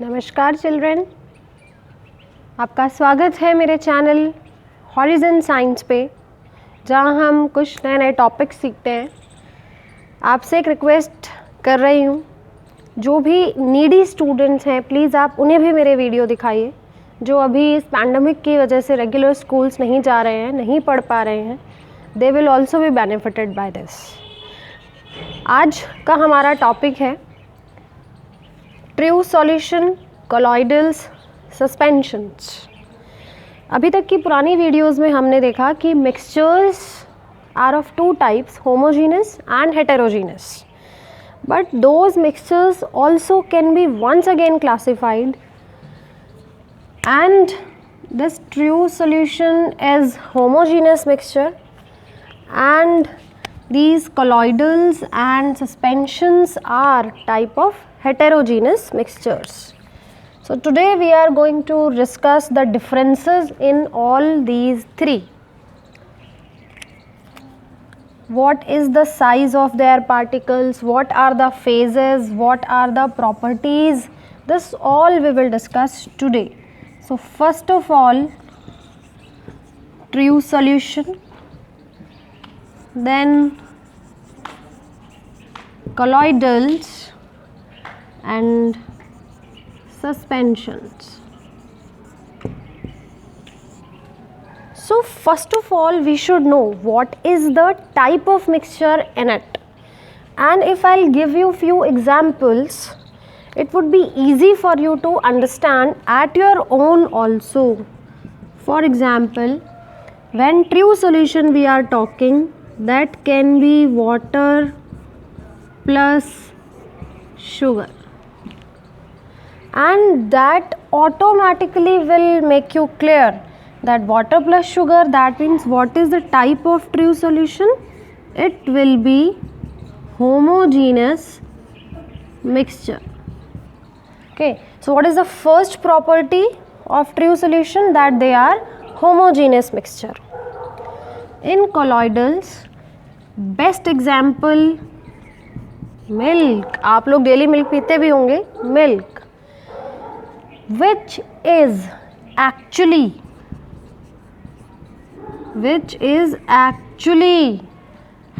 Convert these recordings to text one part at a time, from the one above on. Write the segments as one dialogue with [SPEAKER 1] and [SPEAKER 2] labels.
[SPEAKER 1] नमस्कार चिल्ड्रन, आपका स्वागत है मेरे चैनल हॉरिज़न साइंस पे, जहाँ हम कुछ नए नए टॉपिक्स सीखते हैं। आपसे एक रिक्वेस्ट कर रही हूँ, जो भी नीडी स्टूडेंट्स हैं प्लीज़ आप उन्हें भी मेरे वीडियो दिखाइए, जो अभी इस पैंडमिक की वजह से रेगुलर स्कूल्स नहीं जा रहे हैं, नहीं पढ़ पा रहे हैं। They will also be benefited by this. आज का हमारा टॉपिक है ट्रू सॉल्यूशन, कोलॉइडल्स, सस्पेंशंस। अभी तक की पुरानी वीडियोस में हमने देखा कि mixtures are of two types, homogeneous and heterogeneous, but those mixtures also can be once again classified, and this true solution is homogeneous mixture, and these colloidals and suspensions are type of heterogeneous mixtures. So today we are going to discuss the differences in all these three. What is the size of their particles, what are the phases, what are the properties, this all we will discuss today. So first of all, true solution, then colloidals and suspensions. So first of all we should know what is the type of mixture in it, and if I'll give you few examples it would be easy for you to understand at your own also. For example, when true solution we are talking, that can be water plus sugar, and that automatically will make you clear that water plus sugar, that means what is the type of true solution? It will be homogeneous mixture. Okay, so what is the first property of true solution? That they are homogeneous mixture. In colloidals, best example milk. आप लोग daily milk पीते भी होंगे, milk, which is actually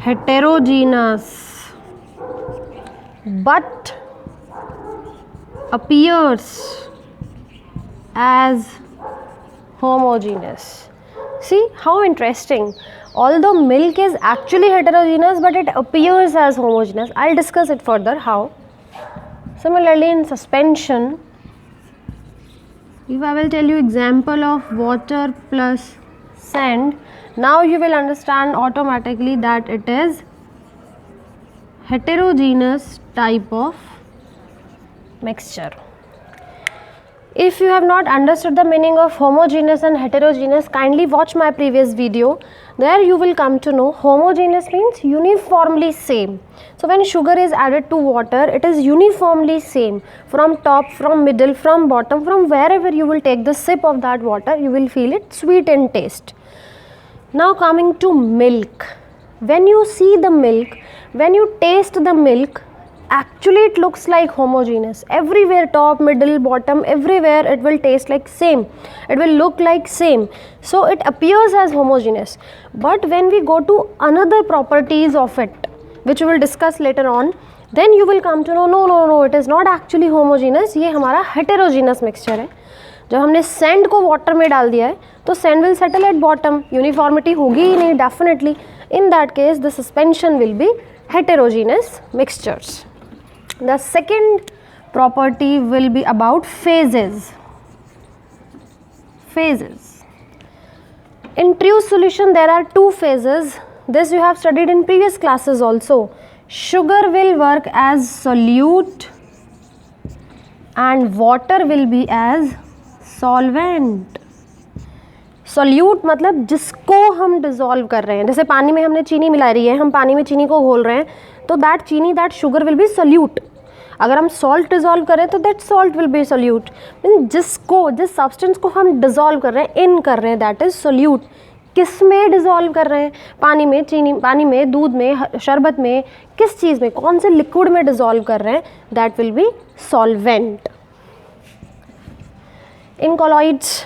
[SPEAKER 1] heterogeneous but appears as homogeneous. See how interesting. Although milk is actually heterogeneous but it appears as homogeneous. I'll discuss it further how. Similarly in suspension, if I will tell you example of water plus sand, now you will understand automatically that it is heterogeneous type of mixture. If you have not understood the meaning of homogeneous and heterogeneous, kindly watch my previous video. There you will come to know homogeneous means uniformly same. So when sugar is added to water, it is uniformly same from top, from middle, from bottom, from wherever you will take the sip of that water, you will feel it sweet in taste. Now coming to milk, when you see the milk, when you taste the milk, actually it looks like homogeneous. Everywhere, top, middle, bottom, everywhere it will taste like same, it will look like same, so it appears as homogeneous. But when we go to another properties of it, which we will discuss later on, then you will come to know no, it is not actually homogeneous, ये हमारा heterogeneous mixture है. जब हमने sand को water में डाल दिया है तो sand will settle at bottom, uniformity होगी ही नहीं definitely. In that case the suspension will be heterogeneous mixtures. The second property will be about phases. Phases. In true solution there are two phases. This you have studied in previous classes also. Sugar will work as solute and water will be as solvent. Solute मतलब जिसको हम dissolve कर रहे हैं, जैसे पानी में हमने चीनी मिला रही है, हम पानी में चीनी को घोल रहे हैं, तो that चीनी, that sugar will be solute. अगर हम सॉल्ट डिज़ोल्व करें तो that salt will be solute. Mean जिस सब्सटेंस को हम डिज़ोल्व कर रहे हैं, इन कर रहे हैं, दैट इज़ सोल्यूट. किस में डिज़ोल्व कर रहे हैं? पानी में, चीनी, पानी में, दूध में, शरबत में, किस चीज़ में, कौन से लिक्विड में डिज़ोल्व कर रहे हैं? That will B solvent. in colloids.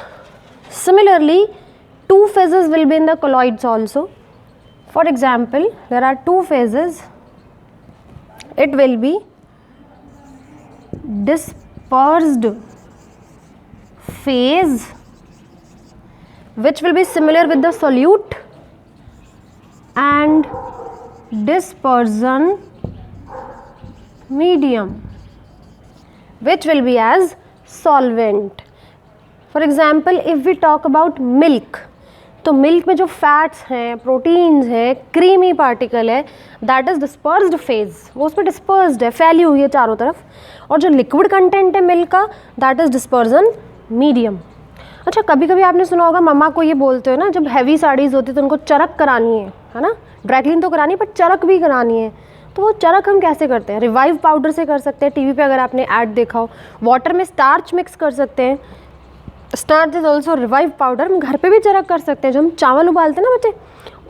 [SPEAKER 1] Similarly, two phases will be in the colloids also. For example, there are two phases. It will be dispersed phase, which will be similar with the solute, and dispersion medium, which will be as solvent. For example, if we talk about milk, तो milk में जो fats हैं, proteins हैं, creamy particle है, that is dispersed phase, वो उसमें dispersed है, फैली हुई है चारों तरफ. और जो लिक्विड कंटेंट है मिल्क का, दैट इज डिस्पर्जन मीडियम. अच्छा, कभी कभी आपने सुना होगा, मम्मा को ये बोलते हो ना, जब हैवी साड़ीज़ होती है तो उनको चरक करानी है ना, ड्राई क्लीन तो करानी है पर चरक भी करानी है. तो वो चरक हम कैसे करते हैं? रिवाइव पाउडर से कर सकते हैं. टीवी पे अगर आपने ऐड देखा हो, वाटर में स्टार्च मिक्स कर सकते हैं. Starch is also revive powder. हम घर पे भी चरक कर सकते हैं. जो हम चावल उबालते हैं ना बच्चे,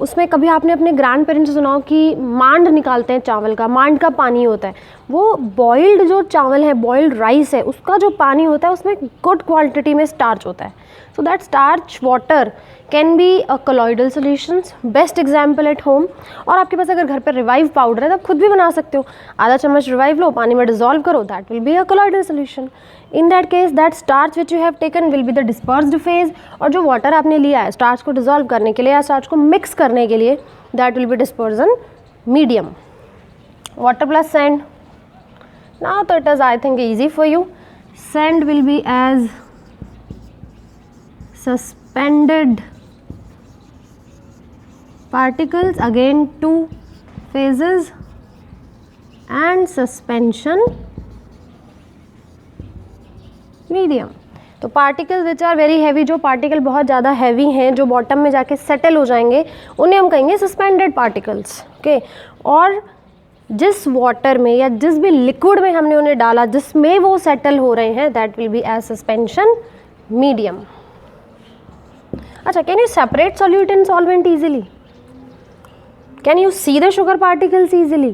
[SPEAKER 1] उसमें कभी आपने अपने ग्रैंड पेरेंट्स से सुना हो कि मांड निकालते हैं चावल का, मांड का पानी होता है, वो बॉइल्ड जो चावल है, बॉइल्ड राइस है, उसका जो पानी होता है उसमें गुड क्वांटिटी में स्टार्च होता है. So that starch water can be a colloidal solutions. Best example at home. और आपके पास अगर घर पर रिवाइव पाउडर है तो आप खुद भी बना सकते हो. आधा चम्मच रिवाइव लो, पानी में डिजॉल्व करो, that will be a colloidal solution. In that case that starch which you have taken will be the dispersed phase. और जो वाटर आपने लिया है स्टार्च को डिजॉल्व करने के लिए या स्टार्च को मिक्स करने के लिए, that will be dispersion medium. Water plus sand. Now तो it is I think easy for you. Sand will be as suspended particles, again two phases, and suspension medium. तो particle which are very heavy, जो particle बहुत ज़्यादा heavy हैं, जो bottom में जाके settle हो जाएंगे, उन्हें हम कहेंगे सस्पेंडेड पार्टिकल्स. ओके. और जिस वाटर में या जिस भी लिक्विड में हमने उन्हें डाला, जिसमें वो सेटल हो रहे हैं, that will be as suspension medium. अच्छा, can you separate solute and solvent easily? Can you see the sugar particles easily?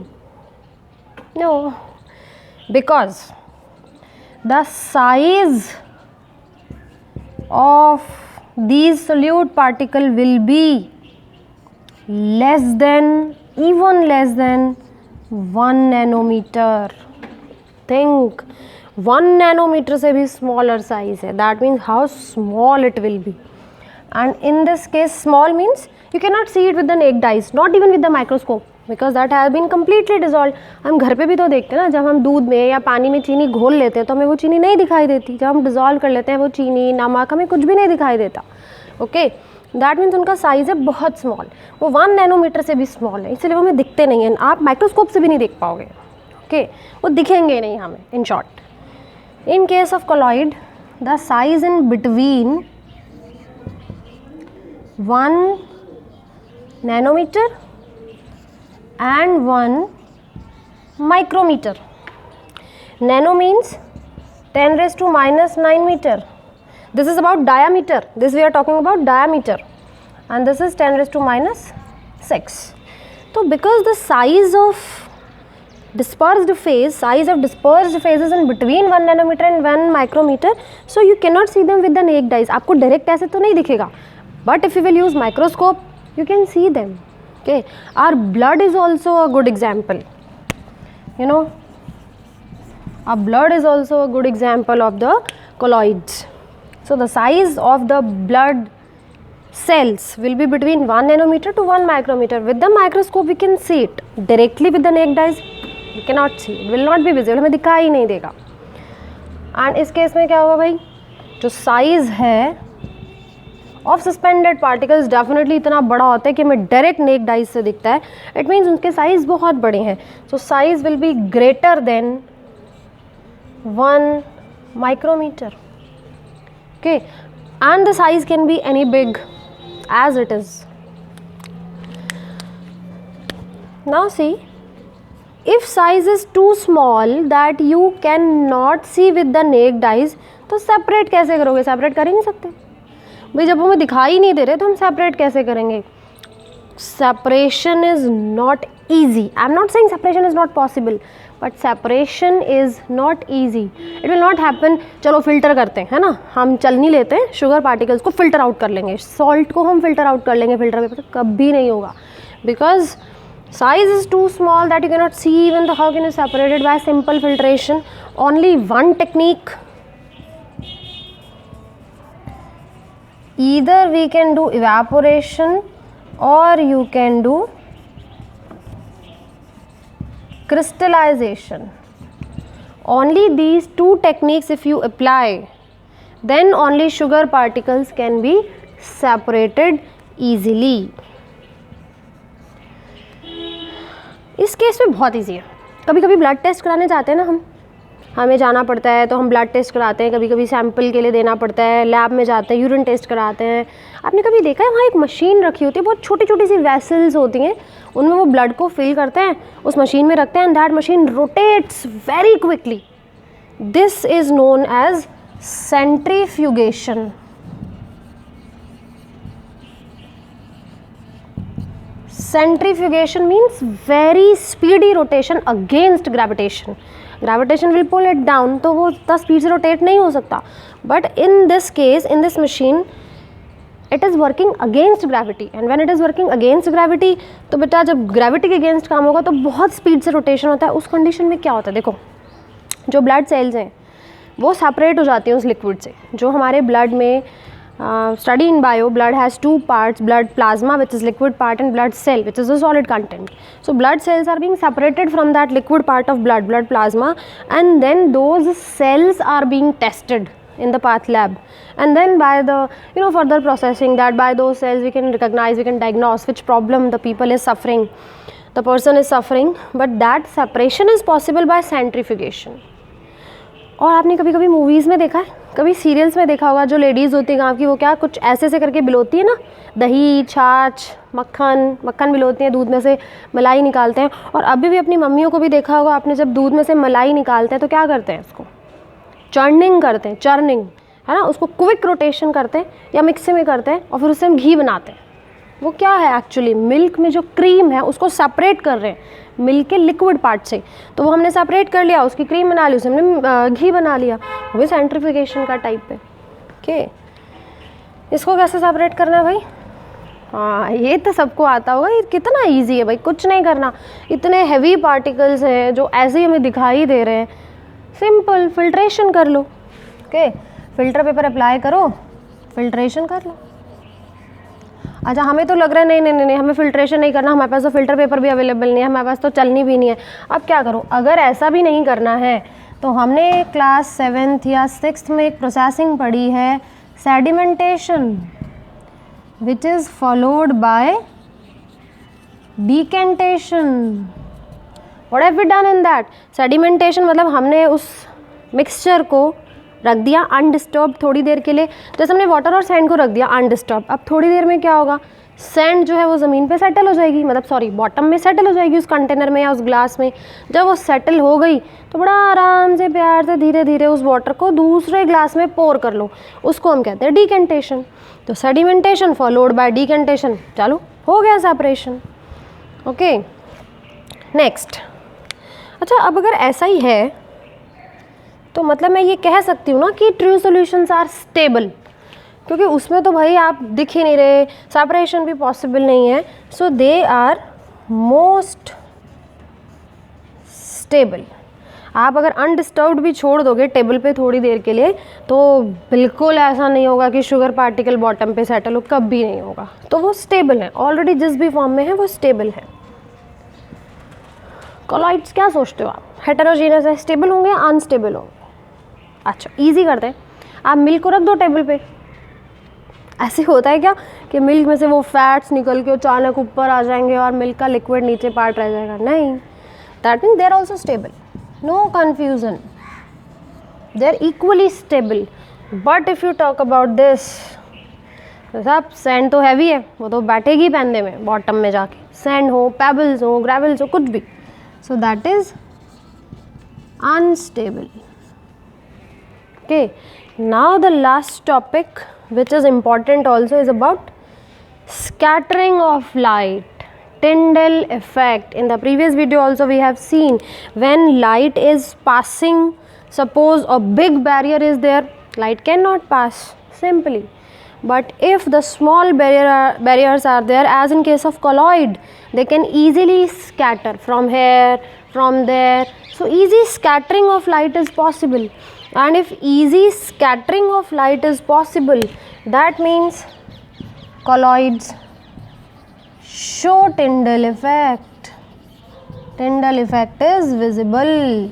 [SPEAKER 1] No, because the size of these solute particle will be less than, even less than 1 nanometer. Think 1 nanometer से भी smaller size है. That means how small it will be. And in this case, small means you cannot see it with the naked eyes, not even with the microscope, because that has been completely dissolved. हम घर पे भी तो देखते हैं ना, जब हम दूध में या पानी में चीनी घोल लेते हैं तो हमें वो चीनी नहीं दिखाई देती. जब हम डिज़ोल्व कर लेते हैं वो चीनी, नमक, हमें कुछ भी नहीं दिखाई देता. ओके, दैट मीन्स उनका साइज़ है बहुत स्मॉल. वो 1 नैनोमीटर से भी स्मॉल है, इसलिए वो हमें दिखते नहीं हैं. आप माइक्रोस्कोप से भी नहीं देख पाओगे. ओके, वो दिखेंगे नहीं हमें. In short, in case of colloid, the size in between 1 nanometer and 1 micrometer. Nano means 10 raised to minus 9 meter. This is about diameter. This we are talking about diameter, and this is 10 raised to minus 6. So because the size of dispersed phase, size of dispersed phases in between 1 nanometer and 1 micrometer, so you cannot see them with the naked eyes. आपको direct ऐसे तो नहीं दिखेगा. But if you will use microscope, you can see them. Okay, our blood is also a good example. You know, our blood is also a good example of the colloids. So the size of the blood cells will be between 1 nanometer to 1 micrometer. With the microscope, we can see it. Directly with the naked eyes, we cannot see. It will not be visible. हमें दिखाई ही नहीं देगा. And इस case में क्या होगा भाई? जो size है ऑफ सस्पेंडेड पार्टिकल्स डेफिनेटली इतना बड़ा होता है कि हमें डायरेक्ट नेक्ड आइज से दिखता है. इट मीन्स उनके साइज बहुत बड़े हैं. So size will be greater than 1 micrometer. Okay, and the size can be any big as it is. Now see, if size is too small that you cannot see with the naked eyes, तो separate कैसे करोगे? Separate कर ही नहीं सकते भाई. जब हमें दिखाई नहीं दे रहे तो हम सेपरेट कैसे करेंगे? Separation is not easy. I am not saying separation is not possible, but separation is not easy, it will not happen. चलो फिल्टर करते हैं, है ना, हम चलनी लेते हैं, शुगर पार्टिकल्स को फिल्टर आउट कर लेंगे, सॉल्ट को हम फिल्टर आउट कर लेंगे फिल्टर पेपर, कभी नहीं होगा, because size is too small that you cannot see even how can you separate it by simple filtration. Only one technique, either we can do evaporation or you can do crystallization. Only these two techniques if you apply, then only sugar particles can be separated easily. इस case में बहुत easy है। कभी कभी blood test कराने जाते हैं ना हमें जाना पड़ता है, तो हम ब्लड टेस्ट कराते हैं, कभी कभी सैंपल के लिए देना पड़ता है, लैब में जाते हैं, यूरिन टेस्ट कराते हैं। आपने कभी देखा है वहाँ एक मशीन रखी होती है, बहुत छोटी छोटी सी वेसल्स होती हैं, उनमें वो ब्लड को फिल करते हैं, उस मशीन में रखते हैं, and that machine rotates very quickly. This is known as centrifugation. Centrifugation means very speedy rotation against gravitation. Gravitation will pull it down, तो वो उतना स्पीड से रोटेट नहीं हो सकता। But in this case, in this machine, it is working against gravity, and when it is working against gravity, तो बेटा जब ग्रेविटी के अगेंस्ट काम होगा तो बहुत स्पीड से रोटेशन होता है। उस कंडीशन में क्या होता है, देखो जो ब्लड सेल्स हैं वो सेपरेट हो जाती हैं उस लिक्विड से। जो हमारे ब्लड में study in bio, blood has two parts, blood plasma which is liquid part and blood cell which is a solid content. So blood cells are being separated from that liquid part of blood plasma, and then those cells are being tested in the path lab, and then by the further processing, that by those cells we can recognize, we can diagnose which problem the person is suffering, but that separation is possible by centrifugation. और आपने कभी कभी movies में देखा है, कभी serials में देखा होगा, जो लेडीज़ होती है गाँव की, वो क्या कुछ ऐसे ऐसे करके बिलोती है ना, दही, छाछ, मक्खन बिलोती हैं, दूध में से मलाई निकालते हैं। और अभी भी अपनी मम्मियों को भी देखा होगा आपने, जब दूध में से मलाई निकालते हैं तो क्या करते हैं, उसको चर्निंग करते हैं, चर्निंग है ना, उसको क्विक रोटेशन करते हैं या मिक्सी में करते हैं, और फिर उससे हम घी बनाते हैं। वो क्या है एक्चुअली, मिल्क में जो क्रीम है उसको सेपरेट कर रहे हैं मिल्क के लिक्विड पार्ट से, तो वो हमने सेपरेट कर लिया, उसकी क्रीम बना ली, उसे हमने घी बना लिया, वो भी सेंट्रीफिकेशन का टाइप है। ओके, इसको कैसे सेपरेट करना है भाई? हाँ, ये तो सबको आता होगा, ये कितना इजी है भाई, कुछ नहीं करना। इतने हैवी पार्टिकल्स हैं जो ऐसे ही हमें दिखाई दे रहे हैं, सिंपल फिल्ट्रेशन कर लो। ओके, फिल्टर पेपर अप्लाई करो, फिल्ट्रेशन कर लो। अच्छा, हमें तो लग रहा है नहीं, हमें फिल्ट्रेशन नहीं करना, हमारे पास तो फिल्टर पेपर भी अवेलेबल नहीं है, हमारे पास तो चलनी भी नहीं है। अब क्या करो, अगर ऐसा भी नहीं करना है तो हमने क्लास 7th या 6th में एक प्रोसेसिंग पढ़ी है, sedimentation, which is followed by decantation. What have we done in that? Sedimentation मतलब हमने उस मिक्सचर को रख दिया अनडिस्टर्ब थोड़ी देर के लिए, जैसे हमने वाटर और सैंड को रख दिया अनडिस्टर्ब। अब थोड़ी देर में क्या होगा, सैंड जो है वो ज़मीन पे सेटल हो जाएगी, मतलब सॉरी बॉटम में सेटल हो जाएगी उस कंटेनर में या उस ग्लास में। जब वो सेटल हो गई तो बड़ा आराम से प्यार से धीरे धीरे उस वाटर को दूसरे ग्लास में पोर कर लो, उसको हम कहते हैं डिकेंटेशन। तो सेडिमेंटेशन फॉलोड बाय डिकेंटेशन, चालू हो गया सेपरेशन। Okay, next. अच्छा, अब अगर ऐसा ही है तो मतलब मैं ये कह सकती हूँ ना कि ट्रू सॉल्यूशंस आर स्टेबल, क्योंकि उसमें तो भाई आप दिख ही नहीं रहे, सेपरेशन भी पॉसिबल नहीं है, सो दे आर मोस्ट स्टेबल। आप अगर अनडिस्टर्ब्ड भी छोड़ दोगे टेबल पे थोड़ी देर के लिए तो बिल्कुल ऐसा नहीं होगा कि शुगर पार्टिकल बॉटम पे सेटल हो, कभी नहीं होगा। तो वो स्टेबल है, ऑलरेडी जिस भी फॉर्म में है वो स्टेबल है। कॉलॉइड्स क्या सोचते हो आप, हेटेरोजीनियस है, स्टेबल होंगे या अनस्टेबल होंगे? अच्छा, इजी करते हैं, आप मिल्क को रख दो टेबल पे। ऐसे होता है क्या कि मिल्क में से वो फैट्स निकल के अचानक ऊपर आ जाएंगे और मिल्क का लिक्विड नीचे पार्ट रह जाएगा? नहीं, that means they are also stable, no confusion, they are equally stable. But if you talk about this, साहब सैंड तो हैवी है, वो तो बैठेगी पैंदे में बॉटम में जाके, सैंड हो, पेबल्स हो, ग्रेवल्स हो, कुछ भी, so that is unstable. Okay, now the last topic which is important also is about scattering of light. Tyndall effect. In the previous video also we have seen, when light is passing, suppose a big barrier is there, light cannot pass simply. But if the small barriers are there, as in case of colloid, they can easily scatter from here, from there. So easy scattering of light is possible. And if easy scattering of light is possible, that means colloids show Tyndall effect. Tyndall effect is visible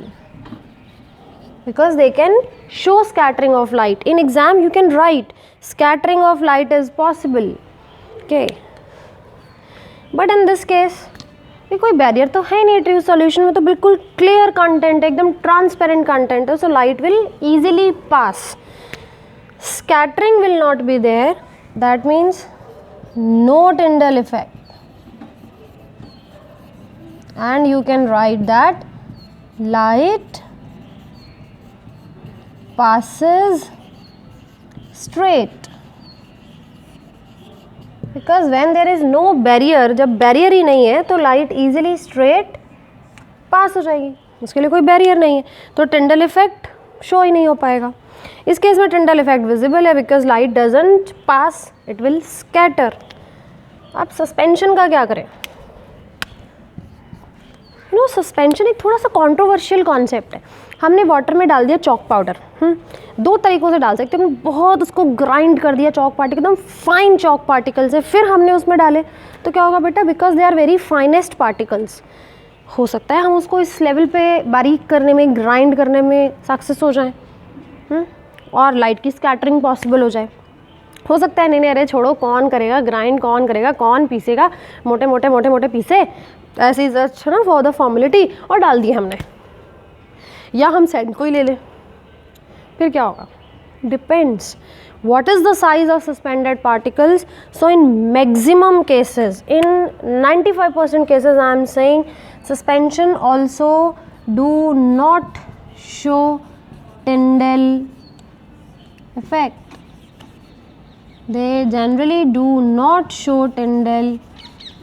[SPEAKER 1] because they can show scattering of light. In exam you can write scattering of light is possible. Okay, but in this case ये कोई barrier तो है नहीं, true solution में तो बिल्कुल clear content है, एकदम ट्रांसपेरेंट कंटेंट है, so light will easily pass. Scattering will not be there, that means no Tyndall effect. And you can write that light passes straight, because when there is no barrier, जब barrier ही नहीं है तो light easily straight pass हो जाएगी, उसके लिए कोई barrier नहीं है, तो Tyndall effect show ही नहीं हो पाएगा. इस केस में Tyndall effect visible है because light doesn't pass, it will scatter. अब सस्पेंशन का क्या करें? सस्पेंशन एक थोड़ा सा कंट्रोवर्शियल कॉन्सेप्ट है. हमने वाटर में डाल दिया चॉक पाउडर. दो तरीक़ों से डाल सकते हैं. हमने बहुत उसको ग्राइंड कर दिया चॉक पार्टिकल, एकदम फाइन चॉक पार्टिकल्स है, फिर हमने उसमें डाले तो क्या होगा बेटा? Because they are very finest particles. हो सकता है हम उसको इस लेवल पे बारीक करने में, ग्राइंड करने में सक्सेस हो जाएं और लाइट की स्कैटरिंग पॉसिबल हो जाए. हो सकता है नहीं अरे छोड़ो, कौन करेगा ग्राइंड, कौन करेगा, कौन पीसेगा, मोटे मोटे पीसे ऐसे ही जस्ट ना फॉर द फॉर्मेलिटी और डाल दिए हमने. या हम सेंट को ही ले लें, फिर क्या होगा? Depends what is the size of suspended particles. So in maximum cases, in 95% cases I am saying, suspension also do not show Tyndall effect. They generally do not show Tyndall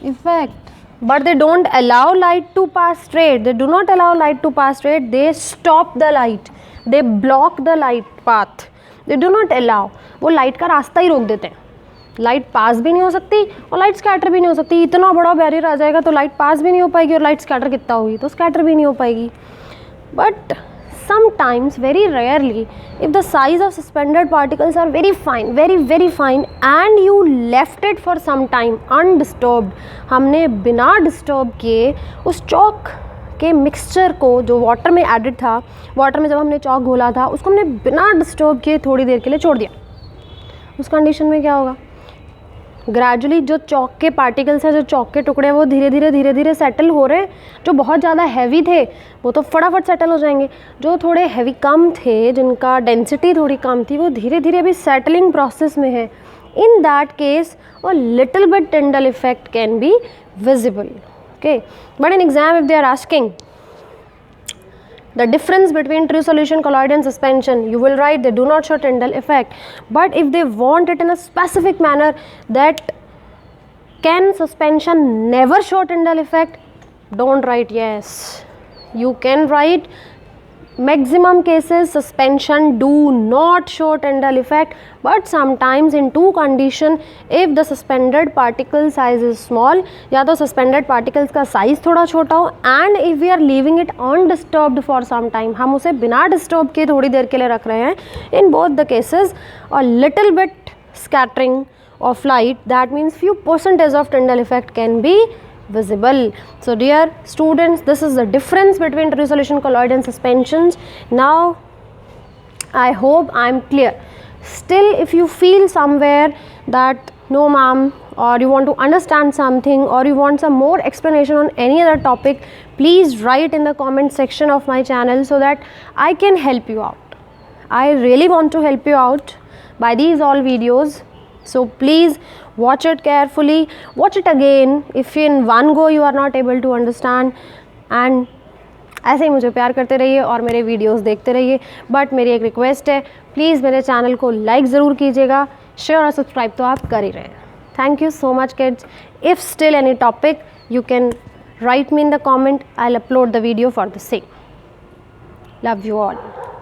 [SPEAKER 1] effect. But they don't allow light to pass straight. They do not allow light to pass straight. They stop the light. They block the light path. They do not allow. वो light का रास्ता ही रोक देते हैं. Light pass भी नहीं हो सकती और लाइट स्कैटर भी नहीं हो सकती. इतना बड़ा बैरियर आ जाएगा तो लाइट पास भी नहीं हो पाएगी और लाइट स्कैटर कितना होगी तो स्कैटर भी नहीं हो पाएगी. But sometimes, very rarely, if the size of suspended particles are very fine, very fine, and you left it for some time undisturbed, हमने बिना डिस्टर्ब किए उस चॉक के मिक्सचर को जो वाटर में एडिड था, वाटर में जब हमने चॉक घोला था उसको हमने बिना डिस्टर्ब किए थोड़ी देर के लिए छोड़ दिया, उस कंडीशन में क्या होगा? ग्रेजुअली जो चॉक के पार्टिकल्स हैं, जो चॉक के टुकड़े हैं, वो धीरे धीरे सेटल हो रहे हैं. जो बहुत ज़्यादा हैवी थे वो तो फटाफट सेटल हो जाएंगे. जो थोड़े हैवी कम थे, जिनका डेंसिटी थोड़ी कम थी, वो धीरे धीरे अभी सेटलिंग प्रोसेस में है. In that case a little bit Tyndall effect can be visible. Okay, but in exam if they are asking the difference between true solution, colloid and suspension, you will write they do not show Tyndall effect. But if they want it in a specific manner, that can suspension never show Tyndall effect, don't write yes. You can write maximum cases suspension do not show Tyndall effect, but sometimes in two condition, if the suspended particle size is small, या तो suspended particles का size थोड़ा छोटा हो, and if we are leaving it undisturbed for some time, हम उसे बिना disturb के थोड़ी देर के लिए रख रहे हैं, in both the cases a little bit scattering of light, that means few percentage of Tyndall effect can be visible. So dear students, this is the difference between true solution, colloid and suspensions. Now I hope I am clear. Still if you feel somewhere that no ma'am, or you want to understand something, or you want some more explanation on any other topic, please write in the comment section of my channel so that I can help you out. I really want to help you out by these all videos. So please watch it carefully, watch it again if in one go you are not able to understand, and ऐसे ही मुझे प्यार करते रहिए और मेरे videos देखते रहिए. But मेरी एक रिक्वेस्ट है, प्लीज़ मेरे चैनल को लाइक ज़रूर कीजिएगा, शेयर और सब्सक्राइब तो आप कर ही रहे हैं. Thank you so much, kids. If still any topic, you can write me in the comment. I'll upload the video for the same. Love you all.